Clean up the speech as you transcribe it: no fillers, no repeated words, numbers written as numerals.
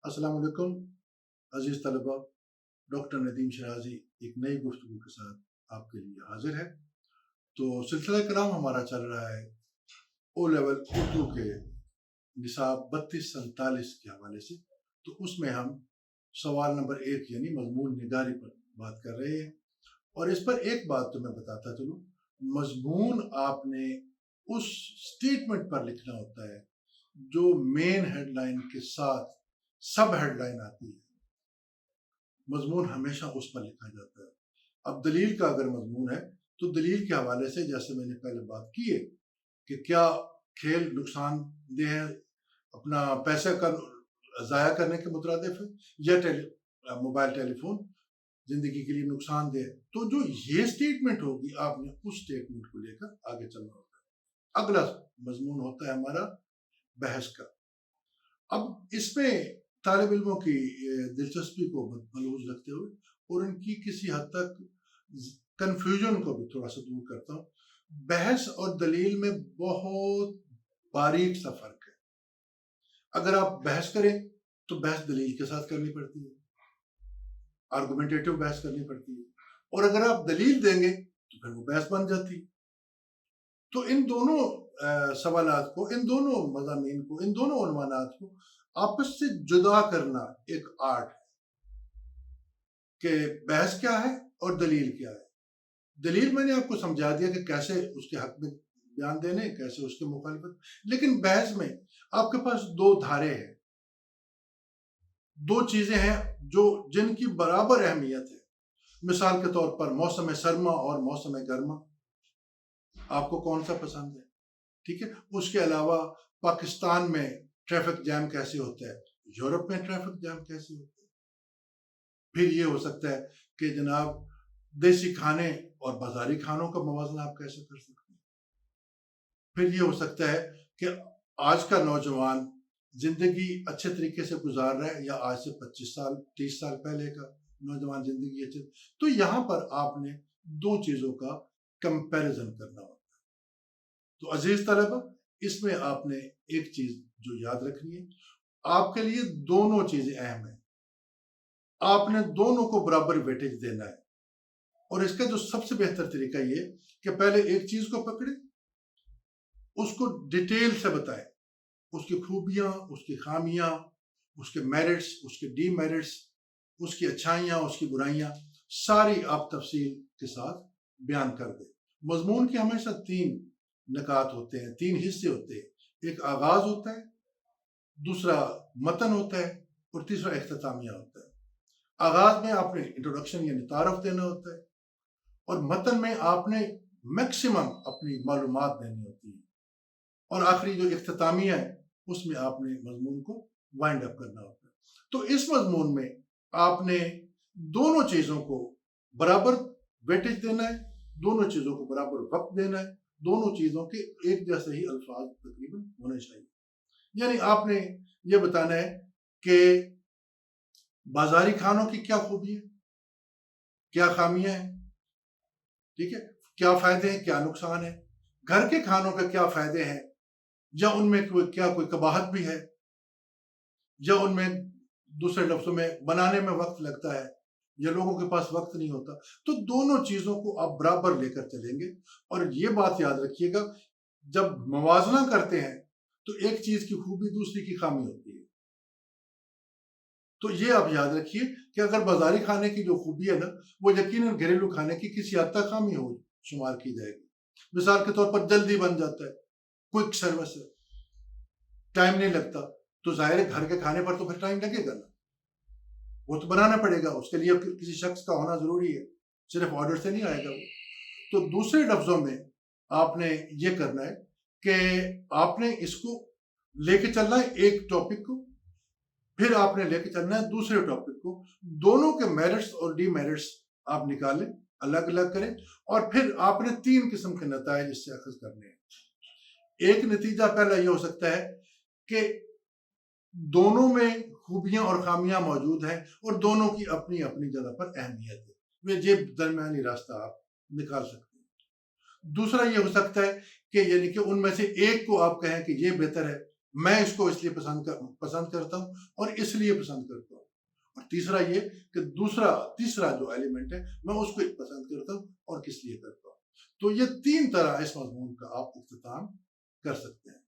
السلام علیکم عزیز طلبہ، ڈاکٹر ندیم شرازی ایک نئی گفتگو کے ساتھ آپ کے لیے حاضر ہے۔ تو سلسلہ کلام ہمارا چل رہا ہے او لیول اردو کے نصاب 3247 کے حوالے سے۔ تو اس میں ہم سوال نمبر 1 یعنی مضمون نگاری پر بات کر رہے ہیں، اور اس پر ایک بات تو میں بتاتا چلوں، مضمون آپ نے اس سٹیٹمنٹ پر لکھنا ہوتا ہے جو مین ہیڈ لائن کے ساتھ سب ہیڈ لائن آتی ہے۔ مضمون ہمیشہ اس پر لکھا جاتا ہے۔ اب دلیل کا اگر مضمون ہے تو دلیل کے حوالے سے، جیسے میں نے پہلے بات کی ہے کہ کیا کھیل نقصان دہ ہے، اپنا پیسے کا ضائع کرنے کے مترادف ہے، یا موبائل ٹیلی فون زندگی کے لیے نقصان دہ ہے، تو جو یہ سٹیٹمنٹ ہوگی آپ نے اس سٹیٹمنٹ کو لے کر آگے چلنا ہوتا ہے۔ اگلا مضمون ہوتا ہے ہمارا بحث کا۔ اب اس میں طالب علموں کی دلچسپی کو ملحوظ رکھتے ہوئے اور ان کی کسی حد تک کنفیوژن کو بھی تھوڑا سا دور کرتا ہوں۔ بحث اور دلیل میں بہت باریک سا فرق ہے۔ اگر آپ بحث کریں تو بحث دلیل کے ساتھ کرنی پڑتی ہے، آرگومنٹیٹو بحث کرنی پڑتی ہے، اور اگر آپ دلیل دیں گے تو پھر وہ بحث بن جاتی ہے۔ تو ان دونوں سوالات کو، ان دونوں مضامین کو، ان دونوں عنوانات کو آپس سے جدا کرنا ایک آرٹ ہے کہ بحث کیا ہے اور دلیل کیا ہے۔ دلیل میں نے آپ کو سمجھا دیا کہ کیسے اس کے حق میں بیان دینے، کیسے اس کے مخالفت، لیکن بحث میں آپ کے پاس دو دھارے ہیں، دو چیزیں ہیں جن کی برابر اہمیت ہے۔ مثال کے طور پر موسم سرما اور موسم گرما، آپ کو کون سا پسند ہے؟ ٹھیک ہے۔ اس کے علاوہ پاکستان میں ٹریفک جام کیسے ہوتا ہے، یورپ میں ٹریفک جام کیسے ہوتا ہے۔ پھر یہ ہو سکتا ہے کہ جناب دیسی کھانے اور بازاری کھانوں کا موازنہ آپ کیسے کر سکتے ہیں۔ پھر یہ ہو سکتا ہے کہ آج کا نوجوان زندگی اچھے طریقے سے گزار رہا ہے یا آج سے 25 سال 30 سال پہلے کا نوجوان زندگی اچھے۔ تو یہاں پر آپ نے دو چیزوں کا کمپیریزن کرنا ہوتا ہے۔ تو عزیز طلبہ، اس میں آپ نے ایک چیز جو یاد رکھنی ہے، آپ کے لیے دونوں چیزیں اہم ہیں، آپ نے دونوں کو برابر ویٹیج دینا ہے۔ اور اس کا جو سب سے بہتر طریقہ یہ کہ پہلے ایک چیز کو پکڑیں، اس کو ڈیٹیل سے بتائیں، اس کی خوبیاں، اس کی خامیاں، اس کے میرٹس، اس کے ڈی میرٹس، اس کی اچھائیاں، اس کی برائیاں، ساری آپ تفصیل کے ساتھ بیان کر دیں۔ مضمون کے ہمیشہ 3 نکات ہوتے ہیں، 3 حصے ہوتے ہیں۔ ایک آغاز ہوتا ہے، دوسرا متن ہوتا ہے، اور تیسرا اختتامیہ ہوتا ہے۔ آغاز میں آپ نے انٹروڈکشن یعنی تعارف دینا ہوتا ہے، اور متن میں آپ نے میکسیمم اپنی معلومات دینی ہوتی ہے، اور آخری جو اختتامیہ ہے اس میں آپ نے مضمون کو وائنڈ اپ کرنا ہوتا ہے۔ تو اس مضمون میں آپ نے دونوں چیزوں کو برابر ویٹیج دینا ہے، دونوں چیزوں کو برابر وقت دینا ہے، دونوں چیزوں کے ایک جیسے ہی الفاظ تقریباً ہونے چاہیے۔ یعنی آپ نے یہ بتانا ہے کہ بازاری کھانوں کی کیا خوبی ہے، کیا خامیاں ہیں، ٹھیک ہے، کیا فائدے ہیں، کیا نقصان ہے، گھر کے کھانوں کے کیا فائدے ہیں، یا ان میں کوئی قباحت بھی ہے، یا ان میں دوسرے لفظوں میں بنانے میں وقت لگتا ہے، یا لوگوں کے پاس وقت نہیں ہوتا۔ تو دونوں چیزوں کو آپ برابر لے کر چلیں گے۔ اور یہ بات یاد رکھیے گا، جب موازنہ کرتے ہیں تو ایک چیز کی خوبی دوسری کی خامی ہوتی ہے۔ تو یہ آپ یاد رکھیے کہ اگر بازاری کھانے کی جو خوبی ہے نا، وہ یقیناً گھریلو کھانے کی کسی حد تک خامی ہو شمار کی جائے گی۔ مثال کے طور پر جلدی بن جاتا ہے، کوئک سروس ہے، ٹائم نہیں لگتا، تو ظاہر ہے گھر کے کھانے پر تو پھر ٹائم لگے گا نا، وہ تو بنانا پڑے گا، اس کے لیے کسی شخص کا ہونا ضروری ہے، صرف آرڈر سے نہیں آئے گا وہ۔ تو دوسرے لفظوں میں آپ نے یہ کرنا ہے کہ آپ نے اس کو لے کے چلنا ہے ایک ٹاپک کو، پھر آپ نے لے کے چلنا ہے دوسرے ٹاپک کو، دونوں کے میرٹس اور ڈی میرٹس آپ نکالیں، الگ الگ کریں، اور پھر آپ نے 3 قسم کے نتائج اس سے اخذ کرنے ہیں۔ ایک نتیجہ پہلا یہ ہو سکتا ہے کہ دونوں میں خوبیاں اور خامیاں موجود ہیں، اور دونوں کی اپنی اپنی جگہ پر اہمیت ہے، یہ درمیانی راستہ آپ نکال سکتے ہیں۔ دوسرا یہ ہو سکتا ہے کہ یعنی کہ ان میں سے ایک کو آپ کہیں کہ یہ بہتر ہے، میں اس کو اس لیے پسند کرتا ہوں اور اس لیے پسند کرتا ہوں. اور تیسرا یہ کہ تیسرا جو ایلیمنٹ ہے میں اس کو پسند کرتا ہوں اور کس لیے کرتا ہوں. تو یہ 3 طرح اس مضمون کا آپ اختتام کر سکتے ہیں.